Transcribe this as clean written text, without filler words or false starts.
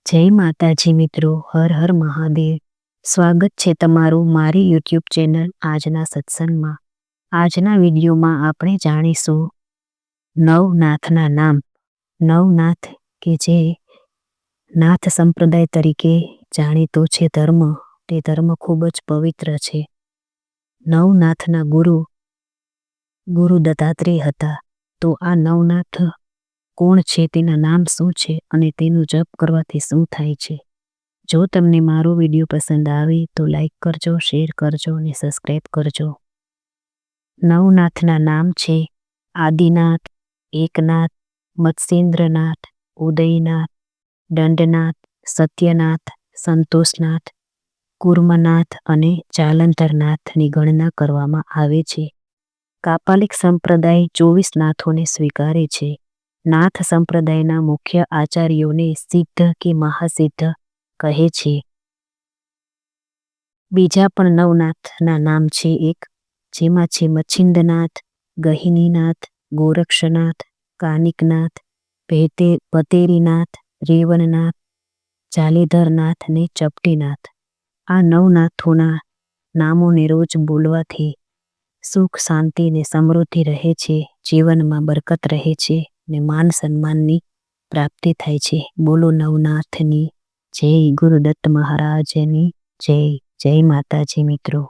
જય માતાજી મિત્રો, હર હર મહાદેવ। સ્વાગત છે તમારું મારી યુટ્યુબ ચેનલ આજના સત્સંગમાં। આજના વિડીયોમાં આપણે જાણીશું નવનાથના નામ। નવનાથ કે જે નાથ સંપ્રદાય તરીકે જાણીતો છે ધર્મ, તે ધર્મ ખૂબ જ પવિત્ર છે। નવનાથના ગુરુ દત્તાત્રેય હતા। તો આ નવનાથ કોણ છે, તેના નામ શું છે અને તેનું જપ કરવાથી શું થાય છે? જો તમને મારો વિડીયો પસંદ આવે તો લાઈક કરજો, શેર કરજો અને સબસ્ક્રાઈબ કરજો। નવનાથના નામ છે આદિનાથ, એકનાથ, મત્સ્યેન્દ્રનાથ, ઉદયનાથ, દંડનાથ, સત્યનાથ, સંતોષનાથ, કુર્મનાથ અને જાલંધરનાથની ગણના કરવામાં આવે છે। કાપાલિક સંપ્રદાય 24 નાથોને સ્વીકારે છે। નાથ સંપ્રદાયના મુખ્ય આચાર્યોને સિદ્ધ કે મહાસિદ્ધ કહે છે। બીજા પણ નવનાથના નામ છે જેમાં છે મચ્છિન્દ્રનાથ, ગહિનીનાથ, ગોરક્ષનાથ, કાનિકનાથ, ભતેરીનાથ, રેવણનાથ, જાલેધરનાથ અને ચપટીનાથ। આ નવનાથોના નામોને રોજ બોલવાથી સુખ, શાંતિ ને સમૃદ્ધિ રહે છે, જીવનમાં બરકત રહે છે ને માન સન્માનની પ્રાપ્તિ થાય છે। બોલો નવનાથની જય, ગુરુદત્ત મહારાજની જય। જય માતાજી મિત્રો।